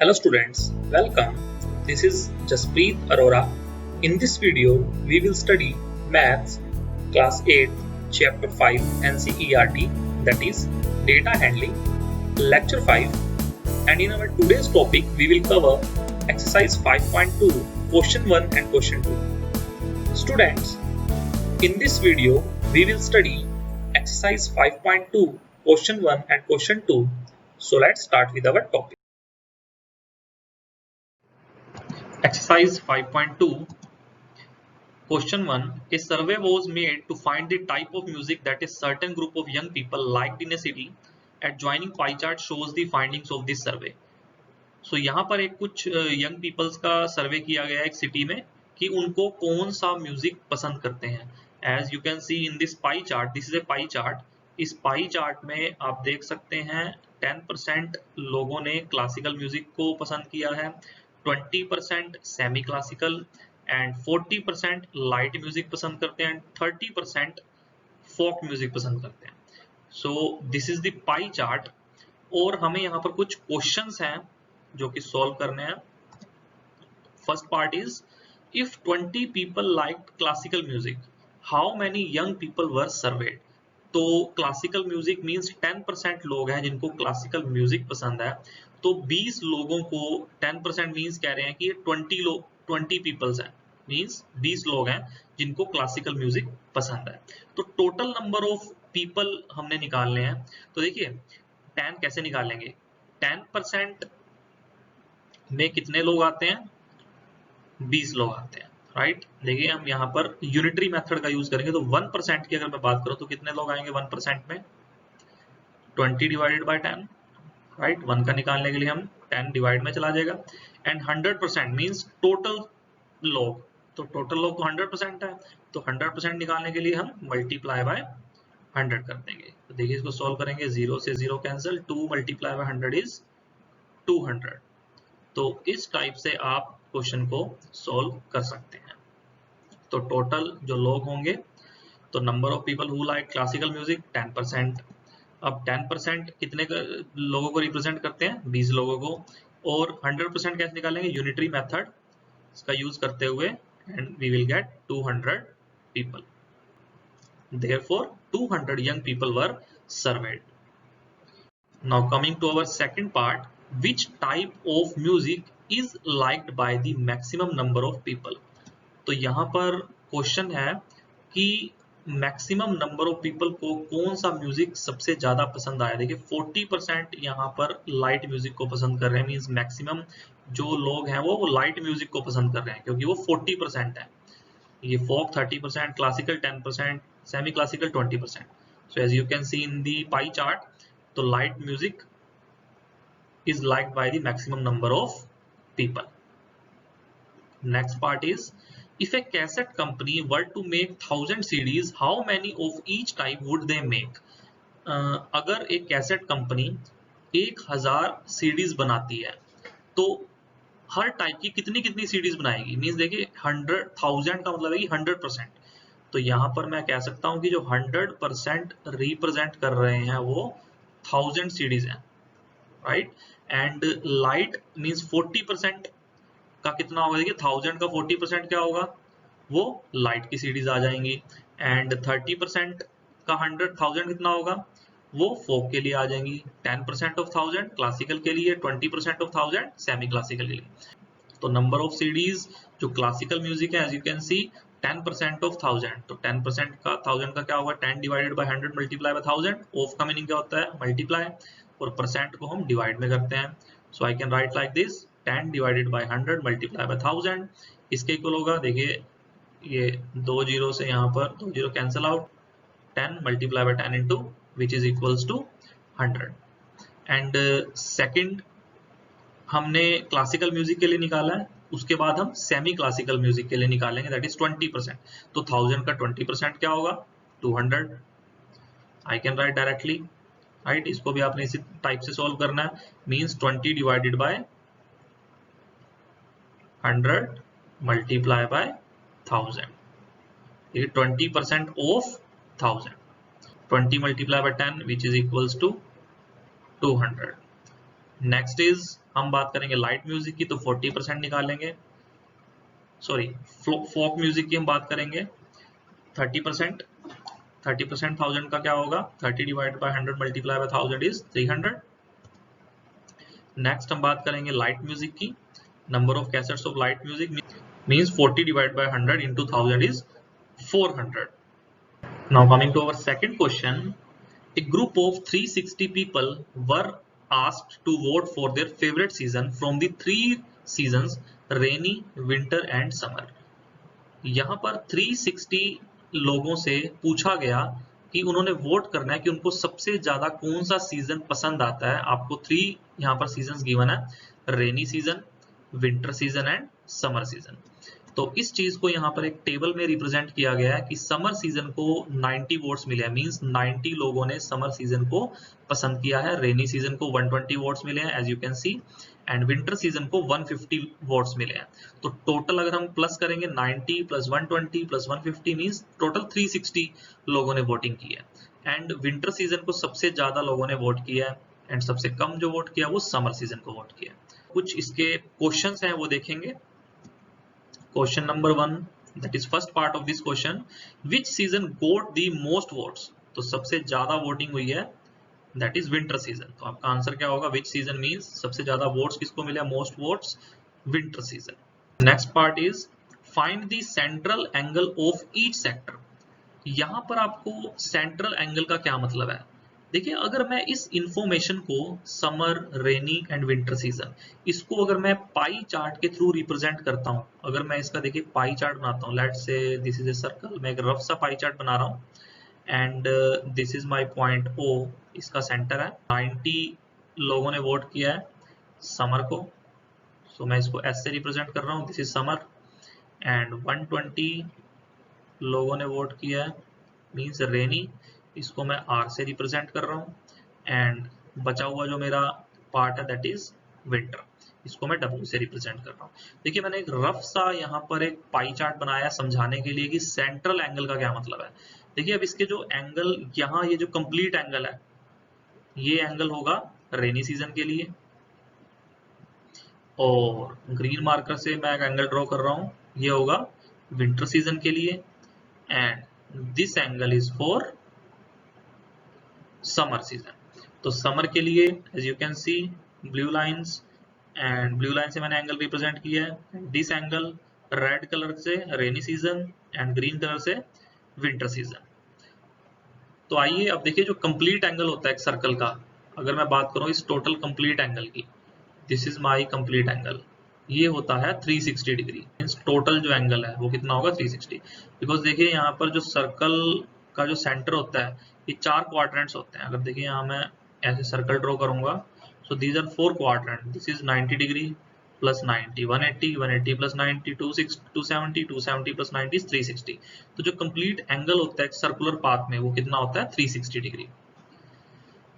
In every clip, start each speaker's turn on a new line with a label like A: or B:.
A: Hello students, welcome. This is Jaspreet Arora. In this video, we will study Maths Class 8 Chapter 5 NCERT, that is Data Handling, Lecture 5, and in our today's topic we will cover Exercise 5.2, Question 1 and Question 2. Students, in this video we will study Exercise 5.2, Question 1 and Question 2. So let's start with our topic. Exercise 5.2, Question 1. A survey was made to find the type of music that a certain group of young people liked in a city. Adjoining pie chart shows the findings of this survey. So यहाँ पर एक कुछ young peoples का सर्वे किया गया है एक city में कि उनको कौन सा म्यूजिक पसंद करते हैं. As you can see in this pie chart, this is a pie chart. इस पाई चार्ट में आप देख सकते हैं 10% लोगों ने क्लासिकल म्यूजिक को पसंद किया है, 20% semi classical and 40% light music पसंद करते हैं, 30% फोक म्यूजिक पसंद करते हैं. So this is the pie chart. और हमें यहाँ पर कुछ क्वेश्चंस हैं जो कि सॉल्व करने हैं. First part is, if 20 people like classical music, how many young people were served. तो क्लासिकल म्यूजिक मींस 10% लोग हैं जिनको क्लासिकल म्यूजिक पसंद है. तो 20 लोगों को 10% मींस कह रहे हैं कि 20 पीपल्स हैं, मींस 20 लोग हैं जिनको क्लासिकल म्यूजिक पसंद है. तो टोटल नंबर ऑफ पीपल हमने निकालने हैं. तो देखिए 10 कैसे निकालेंगे. 10% में कितने लोग आते हैं, 20 लोग आते हैं, राइट. देखिए हम यहाँ पर यूनिटरी मेथड का यूज करेंगे. तो 1% की अगर मैं बात करूं तो कितने लोग आएंगे 1% में, 20 डिवाइडेड बाय 10, राइट. 1 का निकालने के लिए हम 10 डिवाइड में चला जाएगा. एंड 100% मींस टोटल लोग, तो टोटल लोग तो 100% है, तो 100% निकालने के लिए हम मल्टीप्लाई बाय 100 कर देंगे. तो देखिए इसको सॉल्व करेंगे, 0 से 0 कैंसिल, 2 मल्टीप्लाई बाय 100 इज 200. तो इस टाइप से आप क्वेश्चन को सॉल्व कर सकते हैं. तो टोटल जो लोग होंगे, तो number of people who like classical music 10%. अब 10% कितने लोगों को रिप्रेजेंट करते हैं, 20 लोगों को. और 100% कैसे निकालेंगे, यूनिटरी मेथड का यूज करते हुए, and we will get 200 people. Therefore 200 young people were surveyed. Now coming to our second part, which type of music is liked by the maximum number of people. तो यहाँ पर question है कि maximum number of people को कौन सा music सबसे ज्यादा पसंद आया. देखिए 40% यहाँ पर लाइट म्यूजिक को पसंद कर रहे हैं, मींस मैक्सिमम जो लोग हैं वो लाइट म्यूजिक को पसंद कर रहे हैं क्योंकि वो 40% है. ये folk 30%, classical 10%, semi classical 20%. So as you can see in the pie chart, तो light music is liked by the maximum number of people. Next part is, if a cassette company were to make 1000 CDs, how many of each type would they make? अगर एक cassette company 1000 CDs बनाती है तो हर type की कितनी कितनी CDs बनाएगी. Means देखिए 1000 का मतलब है कि 100%. तो यहाँ पर मैं कह सकता हूँ कि जो 100% रिप्रेजेंट कर रहे हैं वो 1000 सीडीज हैं, राइट. एंड लाइट मींस 40% का कितना होगा. देखिए 1000 का 40% क्या होगा, वो लाइट की सीडीज आ जाएंगी. एंड 30% का 100,000 कितना होगा, वो फोक के लिए आ जाएंगी. 10% ऑफ 1000 क्लासिकल के लिए, 20% ऑफ 1000 सेमी क्लासिकल के लिए. तो नंबर ऑफ सीडीज जो क्लासिकल म्यूजिक है, as you can see 10% of 1000. तो 10% का 1000 का क्या होगा, 10 divided by 100 multiply by 1000. Of का मीनिंग क्या होता है, मल्टीप्लाई, और परसेंट को हम डिवाइड में करते हैं. So I can write like this, 10 divided by 100 multiply by 1000. इसके इक्वल होगा, देखिए ये 2 जीरो से यहाँ पर 2 zero cancel out, 10 multiply by 10 into which is equals to 100. And second हमने क्लासिकल म्यूजिक के लिए निकाला है, उसके बाद हम सेमी क्लासिकल म्यूजिक के लिए निकालेंगे, दैट इज 20%. तो 1000 का 20% क्या होगा, 200. I can write directly, right. इसको भी आपने इसी टाइप से सॉल्व करना है, means 20 divided by 100 multiply by 1000. ये 20% of 1000. 20 multiply by 10 which is equals to 200. Next is हम बात करेंगे लाइट म्यूजिक की तो 40% निकालेंगे, सॉरी फोक म्यूजिक की हम बात करेंगे 30%। 30% 1000 का क्या होगा, 30 divide by 100 multiply by 1000 is 300। Next हम बात करेंगे लाइट म्यूजिक की, number of cassettes of light music means 40 divide by 100 into 1000 is 400. Now coming to our second question, a group of 360 people were asked to vote for their favorite season from the three seasons rainy, winter and summer. यहाँ पर 360 लोगों से पूछा गया कि उन्होंने vote करना है कि उनको सबसे ज्यादा कौन सा सीजन पसंद आता है। आपको 3 यहाँ पर सीजन गिवन है, rainy season, winter season and summer season. तो इस चीज को यहाँ पर एक टेबल में रिप्रेजेंट किया गया है कि समर सीजन को 90 वोट्स मिले हैं, मींस 90 लोगों ने समर सीजन को पसंद किया है। रेनी सीजन को 120 वोट्स मिले हैं as you can see, and winter season को 150 वोट्स मिले हैं। तो टोटल अगर हम प्लस करेंगे 90 प्लस 120 प्लस 150 मींस टोटल 360 लोगों ने वोटिंग की है। एंड विंटर सीजन को सबसे ज्यादा लोगों ने वोट किया है एंड सबसे कम जो वोट किया वो समर सीजन को वोट किया। कुछ इसके क्वेश्चंस हैं वो देखेंगे। Question number 1, that is first part of this question, which season got the most votes? तो सबसे ज्यादा वोटिंग हुई है, that is winter season। तो आपका आंसर क्या होगा, which season means सबसे ज्यादा वोट्स किसको मिले, most votes winter season। Next part is find the central angle of each sector। यहाँ पर आपको सेंट्रल एंगल का क्या मतलब है। देखिए अगर मैं इस इंफॉर्मेशन को summer, rainy and winter season, इसको अगर मैं पाई चार्ट के थ्रू रिप्रेजेंट करता हूँ, अगर मैं इसका देखिए पाई चार्ट बनाता हूँ, let's say this is a circle, मैं एक रफ सा पाई चार्ट बना रहा हूँ and this is my point O, इसका सेंटर है। 90 लोगों ने वोट किया है समर को, सो मैं इसको एस से रिप्रेजेंट कर रहा हूँ, दिस इज समर। एंड 120 लोगों ने वोट किया है मीन्स रेनी, इसको मैं आर से रिप्रेजेंट कर रहा हूँ। एंड बचा हुआ जो मेरा पार्ट है दैट इज विंटर, इसको मैं डब्ल्यू से रिप्रेजेंट कर रहा हूँ। देखिए मैंने एक रफ सा यहाँ पर एक पाई चार्ट बनाया समझाने के लिए कि सेंट्रल एंगल का क्या मतलब है। देखिए अब इसके जो एंगल, यहाँ ये जो कंप्लीट एंगल है, ये एंगल होगा रेनी सीजन के लिए, और ग्रीन मार्कर से मैं एक एंगल ड्रॉ कर रहा हूँ, ये होगा विंटर सीजन के लिए। And this angle is for summer season. तो समर के लिए as you can see blue lines, and blue line से मैंने एंगल रिप्रेजेंट किया है। दिस एंगल रेड कलर से rainy season and green colour से विंटर सीजन। तो आइए अब देखिए जो कंप्लीट एंगल होता है एक सर्कल का, अगर मैं बात करूं इस टोटल कंप्लीट एंगल की, this is my complete angle, ये होता है 360 डिग्री। मींस टोटल जो एंगल है वो कितना होगा 360। बिकॉज देखिए यहाँ पर जो सर्कल का जो सेंटर होता है, ये 4 क्वाड्रेंट्स होते हैं। अगर देखिए यहाँ मैं ऐसे सर्कल ड्रॉ करूंगा, so these are 4 quadrant, this is 90 degree plus 90 180, 180 plus 90 270, 270 plus 90 इज 360। तो जो कंप्लीट एंगल होता है एक सर्कुलर पाथ में वो कितना होता है 360 डिग्री।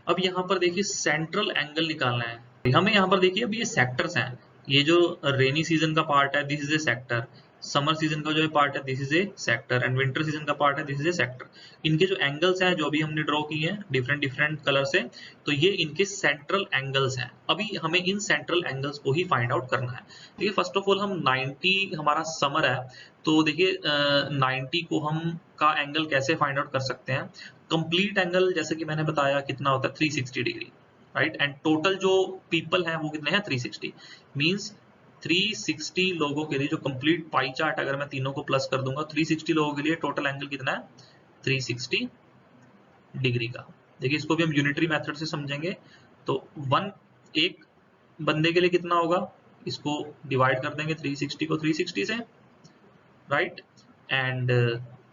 A: अब यहाँ पर देखिए सेंट्रल एंगल निकालना है हमें। यहाँ पर देखिए अब ये सेक्टर्स हैं, ये जो रेनी सीजन का पार्ट है this is A sector, summer season का जो पार्ट है this is A sector, and winter season का पार्ट है दिस इज ए सेक्टर। इनके जो एंगल्स हैं जो अभी हमने ड्रॉ किए हैं डिफरेंट डिफरेंट कलर से, तो ये इनके सेंट्रल एंगल्स हैं। अभी हमें इन सेंट्रल एंगल्स को ही फाइंड आउट करना है। देखिए फर्स्ट ऑफ ऑल हम 90 हमारा समर है, तो देखिए 90 को हम का एंगल कैसे फाइंड आउट कर सकते हैं। कंप्लीट एंगल जैसे कि मैंने बताया कितना होता है 360 डिग्री, राइट। एंड टोटल जो पीपल हैं वो कितने हैं 360, मींस 360 लोगों के लिए जो कंप्लीट पाई चार्ट अगर मैं तीनों को प्लस कर दूंगा 360 लोगों के लिए टोटल एंगल कितना है 360 डिग्री का। देखिए इसको भी हम यूनिटरी मेथड से समझेंगे, तो एक बंदे के लिए कितना होगा, इसको डिवाइड कर देंगे 360 को 360 से, राइट। एंड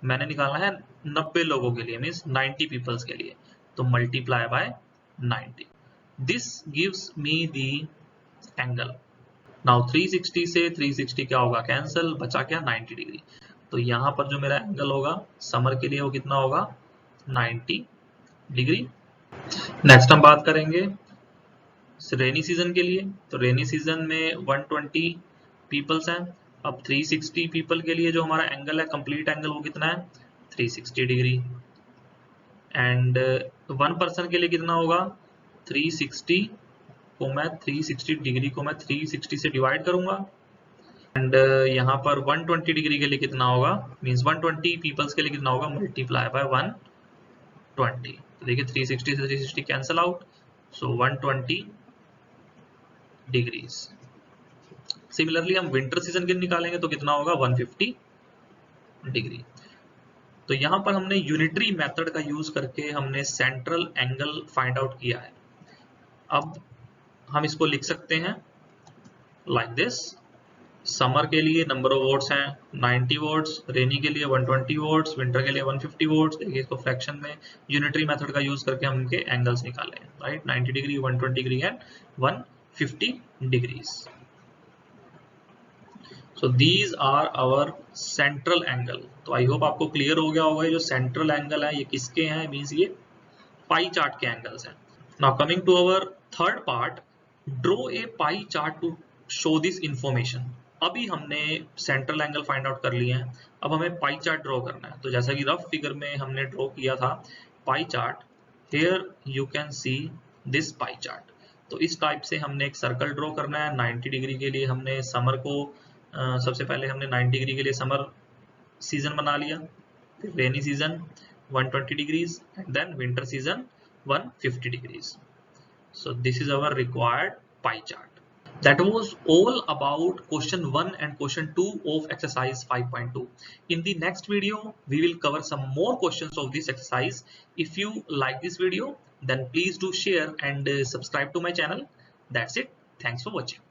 A: मैंने निकालना है 90 लोगों के लिए मींस 90 पीपल्स के लिए, तो multiply by 90, this gives me the angle. Now 360 से 360 क्या होगा कैंसिल, बचा क्या 90 डिग्री। तो यहाँ पर जो मेरा एंगल होगा समर के लिए वो कितना होगा 90 डिग्री। नेक्स्ट हम बात करेंगे रेनी सीजन के लिए, तो रेनी सीजन में 120 पीपल्स हैं। अब 360 पीपल के लिए जो हमारा एंगल है कंप्लीट एंगल वो कितना है 360 डिग्री। एंड 1 पर्सन के लिए कितना होगा 360 को मैं 360 डिग्री को मैं 360 से डिवाइड करूंगा एंड यहाँ पर 120 डिग्री के लिए कितना होगा, मींस 120 पीपल्स के लिए कितना होगा, मल्टीप्लाई बाय 120। तो देखिए 360 से 360 कैंसल आउट, सो 120 डिग्रीज। सिमिलरली हम विंटर सीजन के निकालेंगे तो कितना होगा, 150 डिग्री। तो यहाँ पर हमने यूनिटरी मेथड का यूज करके हमने सेंट्रल एंगल फाइंड आउट किया है। अब हम इसको लिख सकते हैं लाइक दिस। समर के लिए नंबर ऑफ वोट्स हैं 90 वोट्स, रेनी के लिए 120 वोट्स, विंटर के लिए 150 वोट्स। देखिए इसको फ्रैक्शन में यूनिटरी मेथड का यूज करके हम इनके एंगल्स निकाले हैं, right. 90 degree, 120 degree and 150 degrees. So these are our central angle। तो आई होप आपको क्लियर हो गया होगा, ये जो सेंट्रल एंगल है ये किसके हैं, मींस ये पाई चार्ट के एंगल्स हैं। Now coming to our third part, draw a pie chart to show this information. अभी हमने सेंट्रल एंगल फाइंड आउट कर लिए हैं, अब हमें पाई चार्ट ड्रॉ करना है। तो जैसा कि रफ फिगर में हमने ड्रॉ किया था pie chart, here you can see this pi chart. तो इस टाइप से हमने एक सर्कल ड्रॉ करना है। 90 डिग्री के लिए हमने समर को सबसे पहले हमने 90 डिग्री के लिए समर सीजन बना लिया, फिर rainy season 120 degrees and then winter season 150 degrees. So this is our required pie chart. That was all about question 1 and question 2 of exercise 5.2. In the next video, we will cover some more questions of this exercise. If you like this video, then please do share and subscribe to my channel. That's it. Thanks for watching.